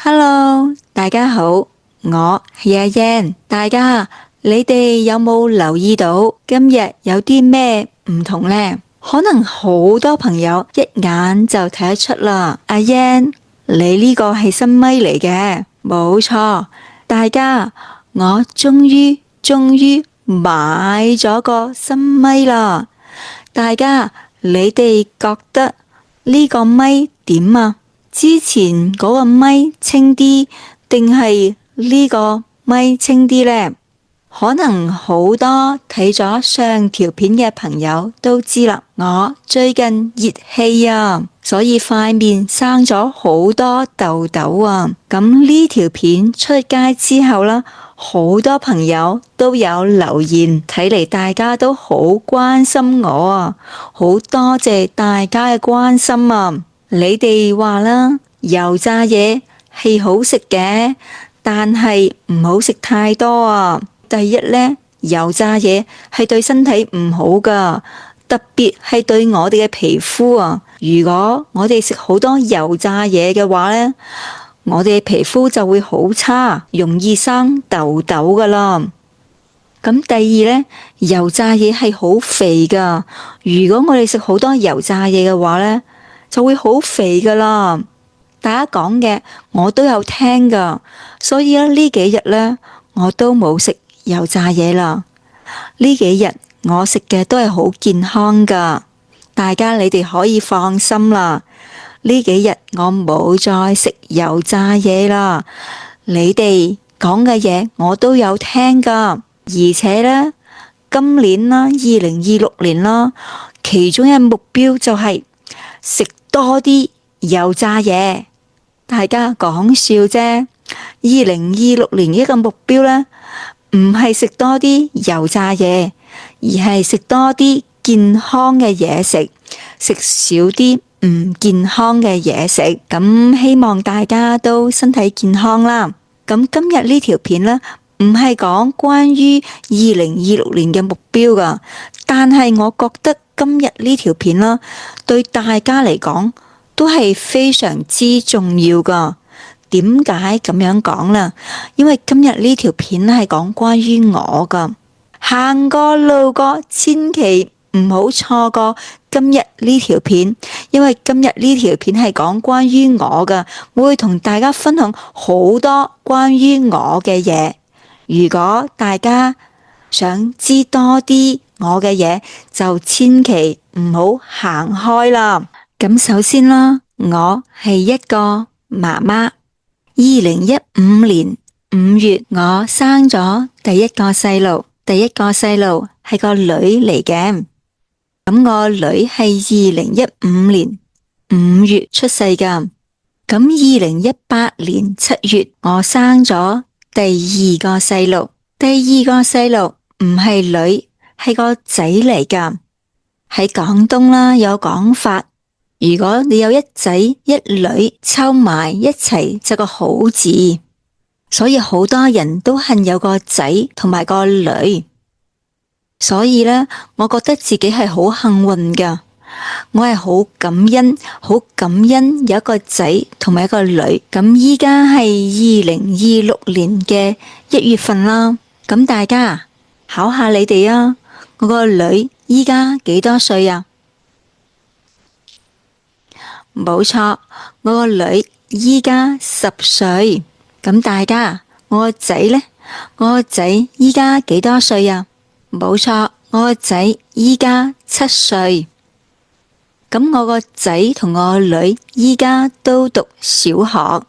Hello，大家好，我係阿欣。大家，你哋有冇留意到今日有啲咩唔同呢？可能好多朋友一眼就睇得出啦。阿欣，你呢個係新咪嚟嘅，冇錯。大家，我終於買咗個新咪啦。大家，你哋覺得呢個咪點啊？之前嗰個咪清啲，定係呢個咪清啲呢？可能好多睇咗上條片嘅朋友都知啦。我最近熱氣啊，所以塊面生咗好多痘痘啊。咁呢條片出街之後啦，好多朋友都有留言，睇嚟大家都好關心我啊，好多謝大家嘅關心啊。你哋話啦，油炸嘢係好食嘅，但係唔好食太多啊。第一呢，油炸嘢係對身體唔好噶，特別係對我哋嘅皮膚啊。如果我哋食好多油炸嘢嘅話呢，我哋嘅皮膚就會好差，容易生痘痘噶啦。咁第二呢，油炸嘢係好肥噶。如果我哋食好多油炸嘢嘅話呢，就會好肥噶啦。大家講嘅我都有聽噶，所以呢幾日呢，我都冇食油炸嘢啦。呢幾日我食嘅都係好健康噶，大家你哋可以放心啦。呢幾日我冇再食油炸嘢啦。你哋講嘅嘢我都有聽噶，而且呢，今年啦，2026年啦，其中一個目標就係食多啲油炸嘢。大家講笑啫。2026年一個目標呢，唔係食多啲油炸嘢，而係食多啲健康嘅嘢食，食少啲唔健康嘅嘢食。咁希望大家都身體健康啦。咁今日呢條片呢，唔係講關於2026年嘅目標噶，但係我覺得今日呢條片啦，對大家嚟講都係非常之重要噶。點解咁樣講啦？因為今日呢條片係講關於我噶，行過路過千祈唔好錯過今日呢條片，因為今日呢條片係講關於我噶，我會同大家分享好多關於我嘅嘢。如果大家想知多啲我嘅嘢，就千祈唔好行開啦。咁首先啦，我係一個媽媽。2015年5月，我生咗第一個細路，第一個細路係個女嚟嘅。咁我女係2015年5月出世噶。咁2018年7月，我生咗第二個細路，第二個細路唔係女，係個仔嚟噶。喺廣東啦，有講法，如果你有一仔一女湊埋一齊就個好字，所以好多人都恨有個仔同埋個女。所以呢，我覺得自己係好幸運噶，我係好感恩有一個仔同埋一個女。咁依家係2026年嘅1月份啦。咁大家考下你哋啊，我個女依家幾多歲啊？冇錯，我個女依家10歲。咁大家，我個仔呢？我個仔依家幾多歲啊？冇錯，我個仔依家7歲。咁我個仔同我個女依家都讀小學，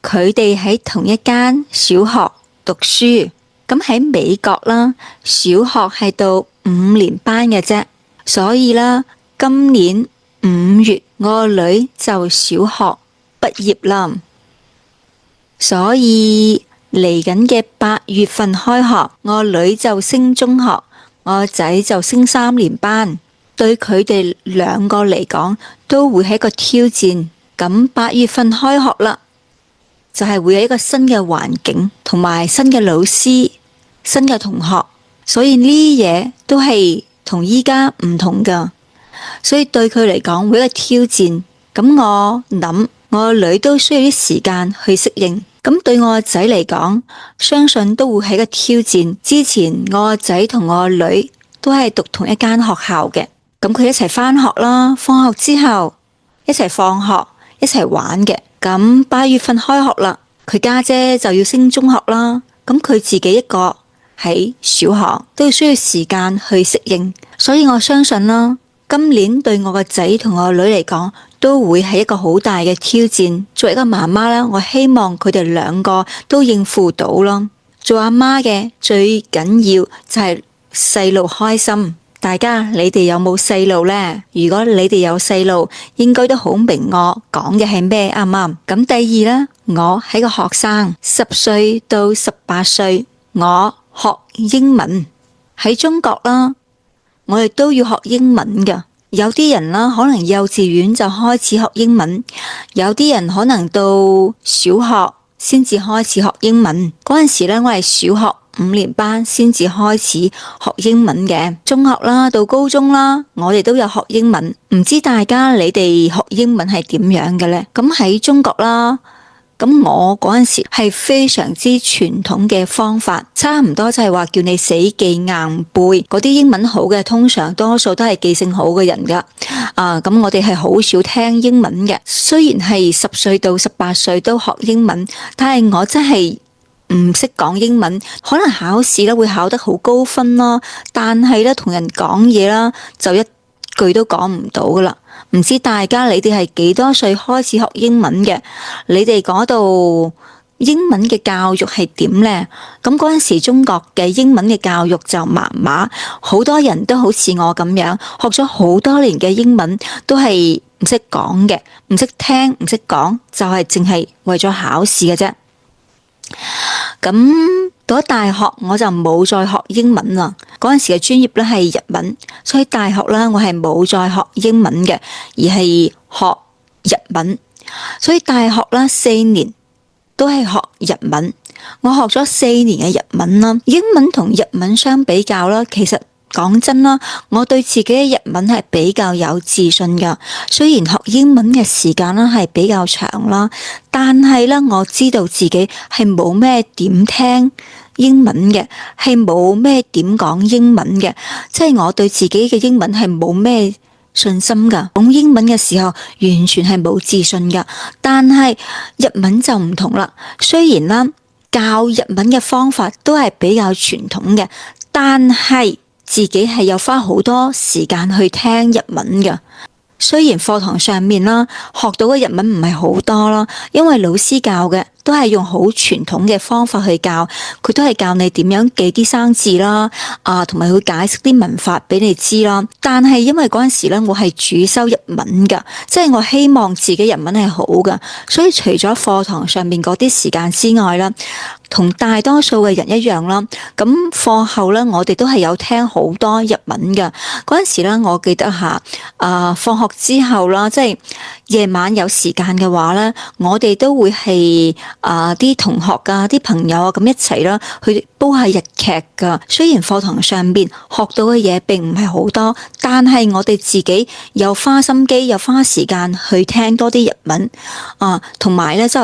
佢哋喺同一間小學讀書。咁喺美國啦，小學係到5年班嘅啫，所以啦，今年5月我個女就小學畢業啦，所以嚟緊嘅8月份開學，我個女就升中學，我個仔就升3年班。對佢哋兩個嚟講，都會係一個挑戰。咁8月份開學啦，就係會有一個新嘅環境，同埋新嘅老師、新嘅同學，所以呢啲嘢都係同依家唔同噶。所以對佢嚟講會一個挑戰。咁我諗，我我個女都需要啲時間去適應。咁對我個仔嚟講，相信都會係一個挑戰。之前我個仔同我個女都係讀同一間學校嘅，咁佢一齊返學啦，放學之後一齊放學，一齊玩嘅。咁8月份開學啦，佢家姐就要升中學啦，咁佢自己一個喺小學都要需要時間去適應，所以我相信啦，今年對我個仔同我個女嚟講，都會係一個好大嘅挑戰。作為一個媽媽咧，我希望佢哋兩個都應付到咯。做阿媽嘅最緊要就係細路開心。大家你哋有冇細路呢？如果你哋有細路，應該都好明我講嘅係咩，啱唔啱？咁第二呢，我係個學生，10歲到18歲，我學英文。喺中國啦，我哋都要學英文㗎。有啲人啦，可能幼稚園就開始學英文，有啲人可能到小學先至開始學英文。嗰陣時咧，我係小學5年班先至開始學英文嘅。中學啦，到高中啦，我哋都有學英文。唔知大家你哋學英文係點樣嘅呢？咁喺中國啦，咁我嗰陣時係非常之傳統嘅方法，差唔多就係話叫你死記硬背。嗰啲英文好嘅，通常多數都係記性好嘅人噶。咁我哋係好少聽英文嘅。雖然係10歲到18歲都學英文，但係我真係唔識講英文，可能考試咧會考得好高分咯，但係咧同人講嘢啦就一句都講唔到噶啦。唔知大家你哋係幾多歲開始學英文嘅？你哋嗰度英文嘅教育係點呢？咁嗰陣時中國嘅英文嘅教育就麻麻，好多人都好似我咁樣學咗好多年嘅英文，都係唔識講嘅，唔識聽，唔識講，就係淨係為咗考試嘅啫。咁到咗大學我就冇再學英文啦。嗰陣時嘅專業咧係日文，所以大學啦我係冇再學英文嘅，而係學日文。所以大學啦4年都係學日文。我學咗4年嘅日文啦。英文同日文相比較啦，其實講真啦，我對自己嘅日文係比較有自信噶。雖然學英文嘅時間啦係比較長啦，但係咧我知道自己係冇咩點聽英文嘅，係冇咩點講英文嘅，即係我對自己嘅英文係冇咩信心噶。講英文嘅時候完全係冇自信噶。但係日文就唔同啦，雖然啦教日文嘅方法都係比較傳統嘅，但係自己係有花好多時間去聽日文噶。雖然課堂上面啦學到嘅日文唔係好多啦，因為老師教嘅都係用好傳統嘅方法去教，佢都係教你點樣記啲生字啦，同埋會解釋啲文法俾你知啦。但係因為嗰陣時咧我係主修日文噶，即係我希望自己日文係好噶，所以除咗課堂上面嗰啲時間之外啦，同大多數嘅人一樣啦，咁課後咧我哋都係有聽好多日文噶。嗰陣時咧我記得下，放學之後啦，即係夜晚有時間嘅話咧，我哋都會係啲同學啊、啲朋友啊咁一齊啦，去煲下日劇噶。雖然課堂上邊學到嘅嘢並唔係好多，但係我哋自己有花心機、有花時間去聽多啲日文，同埋咧就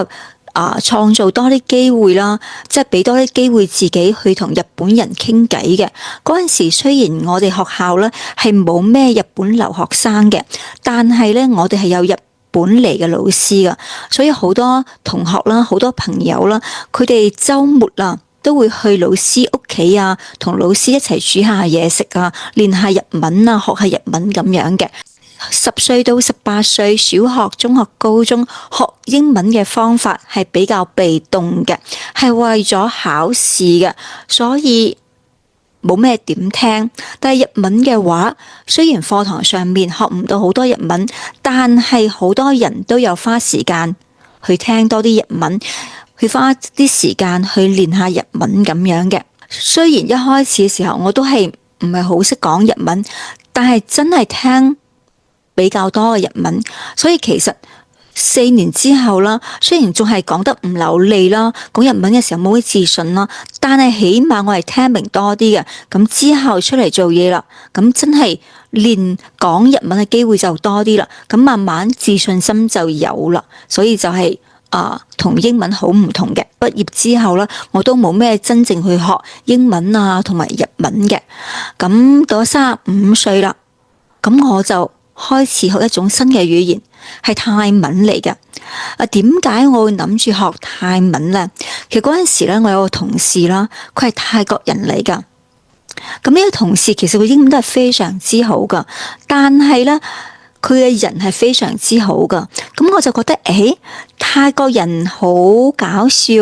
創造多啲機會啦，即係俾多啲機會自己去同日本人傾偈嘅。嗰陣時雖然我哋學校咧係冇咩日本留學生嘅，但係咧我哋係有日本嚟嘅老師噶，所以好多同學啦、好多朋友啦，佢哋週末都會去老師屋企啊，同老師一齊煮下嘢食啊，練下日文啊，學下日文咁樣嘅。10歲到18歲，小學、中學、高中學英文嘅方法係比較被動嘅，係為咗考試嘅，所以冇咩點聽。但係日文嘅話，雖然課堂上面學唔到好多日文，但係好多人都有花時間去聽多啲日文，去花啲時間去練下日文咁樣嘅。雖然一開始嘅時候我都係唔係好識講日文，但係真係聽比較多嘅日文，所以其實4年之後啦，雖然仲係講得唔流利啦，講日文嘅時候冇乜自信啦，但係起碼我係聽明多啲嘅。咁之後出嚟做嘢啦，咁真係練講日文嘅機會就多啲啦。咁慢慢自信心就有啦，所以就係同英文好唔同嘅。畢業之後啦，我都冇咩真正去學英文啊同埋日文嘅。咁到35歲啦，咁我就開始學一種新嘅語言，係泰文嚟嘅。點解我會諗住學泰文呢？其實嗰陣時咧，我有個同事啦，佢係泰國人嚟噶。咁呢個同事其實佢英文都係非常之好噶，但係咧佢嘅人係非常之好噶。咁我就覺得，泰國人好搞笑，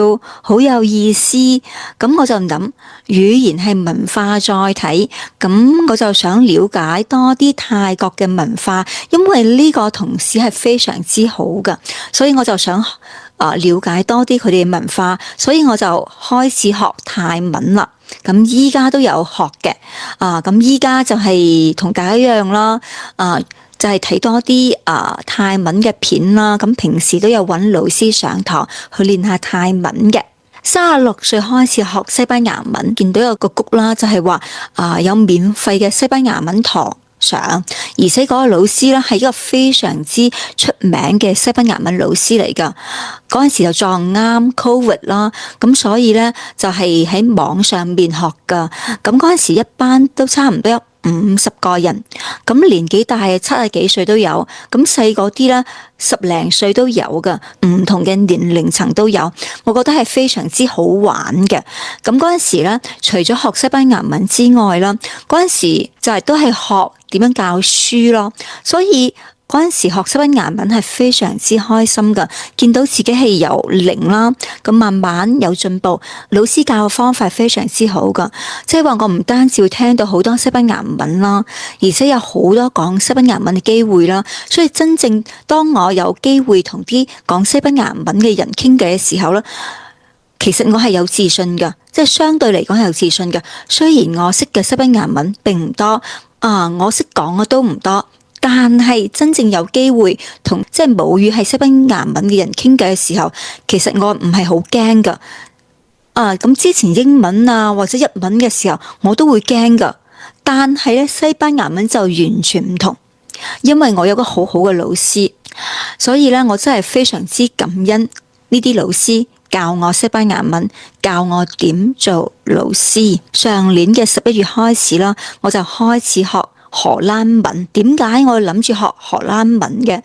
好有意思。咁我就諗，語言係文化載體，咁我就想了解多啲泰國嘅文化，因為呢個同事係非常之好噶，所以我就想了解多啲佢哋嘅文化，所以我就開始學泰文啦。咁依家都有學嘅，咁依家就係同大家一樣啦，就係睇多啲泰文嘅片啦。咁平時都有揾老師上堂去練下泰文嘅。36歲開始學西班牙文，見到有個谷啦，就係話有免費嘅西班牙文堂上，而且嗰個老師咧係一個非常之出名嘅西班牙文老師嚟噶。嗰陣時就撞啱 Covid 啦，咁所以咧就係喺網上面學噶。咁嗰陣時一班都差唔多有50個人，咁年紀大嘅70幾歲都有，咁細嗰啲咧10零歲都有噶，唔同嘅年齡層都有。我覺得係非常之好玩嘅。咁嗰陣時咧，除咗學西班牙文之外啦，嗰陣時就係都係學點樣教書咯。所以嗰陣時學西班牙文係非常之開心噶，見到自己係由零啦，咁慢慢有進步。老師教嘅方法非常之好噶，即係話我唔單止會聽到好多西班牙文啦，而且有好多講西班牙文嘅機會啦。所以真正當我有機會同啲講西班牙文嘅人傾偈嘅時候咧，其實我係有自信噶，即係相對嚟講係有自信噶。雖然我識嘅西班牙文並唔多，我識講嘅都唔多。但係真正有機會同即係母語係西班牙文嘅人傾偈嘅時候，其實我唔係好驚噶。咁之前英文或者日文嘅時候，我都會驚噶。但係咧西班牙文就完全唔同，因為我有個好好嘅老師，所以咧我真係非常之感恩呢啲老師教我西班牙文，教我點做老師。上年嘅11月開始啦，我就開始學荷蘭文。點解我諗住學荷蘭文嘅？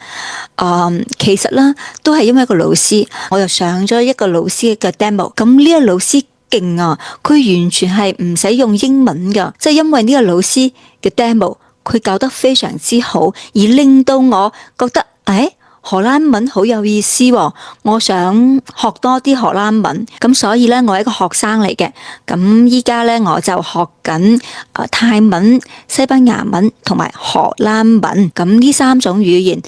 其實咧都係因為一個老師，我又上咗一個老師嘅 demo。咁呢個老師勁啊，佢完全係唔使用英文噶，即係因為呢個老師嘅 demo，佢教得非常之好，而令到我覺得荷蘭文好有意思喎，我想學多啲荷蘭文，咁所以咧我係一個學生嚟嘅。咁依家咧我就學緊泰文、西班牙文同埋荷蘭文。咁呢3種語言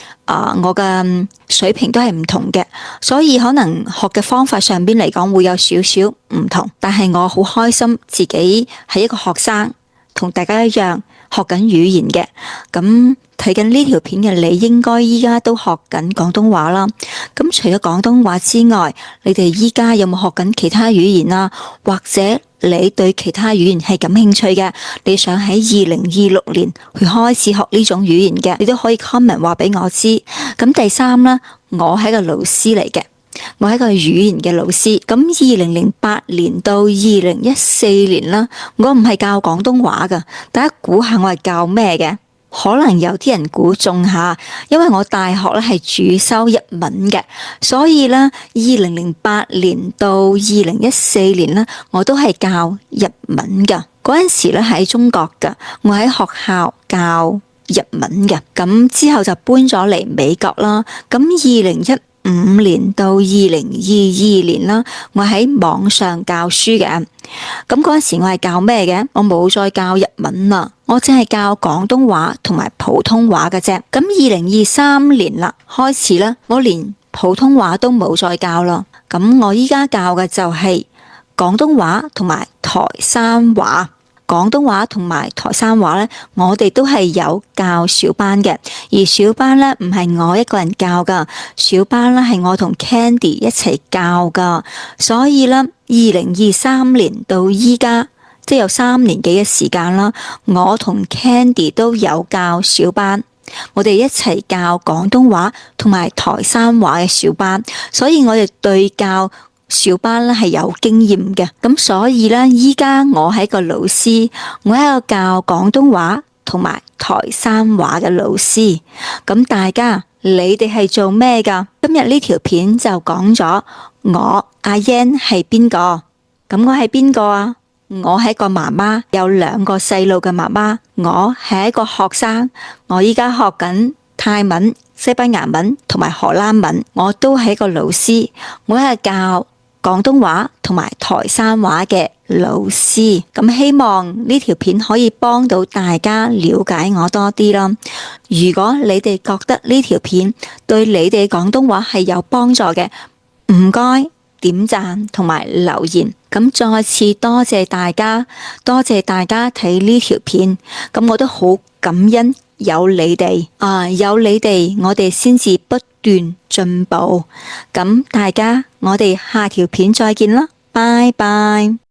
我嘅水平都係唔同嘅，所以可能學嘅方法上邊嚟講會有少少唔同。但係我好開心自己係一個學生，同大家一樣學緊語言嘅。咁睇緊呢條片嘅你，應該依家都學緊廣東話啦。咁除咗廣東話之外，你哋依家有冇學緊其他語言啊？或者你對其他語言係感興趣嘅，你想喺2026年去開始學呢種語言嘅，你都可以 comment 話俾我知。咁第3啦，我係一個老師嚟嘅，我係一個語言嘅老師。咁2008年到2014年啦，我唔係教廣東話噶，大家估下我係教咩嘅？可能有啲人估中下，因為我大學咧係主修日文嘅，所以咧2008年到2014年咧，我都係教日文噶。嗰陣時咧喺中國噶，我喺學校教日文嘅。咁之後就搬咗嚟美國啦。咁2015年到2022年啦，我喺網上教書嘅。咁嗰陣時我係教咩嘅？我冇再教日文啦，我淨係教廣東話同埋普通話嘅啫。咁2023年啦開始啦，我連普通話都冇再教啦。咁我依家教嘅就係廣東話同埋台山話。廣東話同埋台山話咧，我哋都係有教小班嘅，而小班咧唔係我一個人教噶，小班咧係我同 Candy 一齊教噶，所以咧2023年到依家，即係有3年幾嘅時間啦，我同 Candy 都有教小班，我哋一齊教廣東話同埋台山話嘅小班，所以我哋對教小班咧係有經驗嘅，咁所以咧依家我係一個老師，我係一個教廣東話同埋台山話嘅老師。咁大家你哋係做咩噶？今日呢條片就講咗我阿嫣係邊個？咁我係邊個啊？我係一個媽媽，有2個細路嘅媽媽。我係一個學生，我依家學緊泰文、西班牙文同埋荷蘭文，我都係一個老師，我係教廣東話同埋台山話嘅老師。咁希望呢條片可以幫到大家了解我多啲啦。如果你哋覺得呢條片對你哋廣東話係有幫助嘅，唔該點讚同埋留言。咁再次多謝大家，多謝大家睇呢條片。咁我都好感恩有你哋有你哋，我哋先至不斷進步。咁大家，我哋下條片再見啦，拜拜。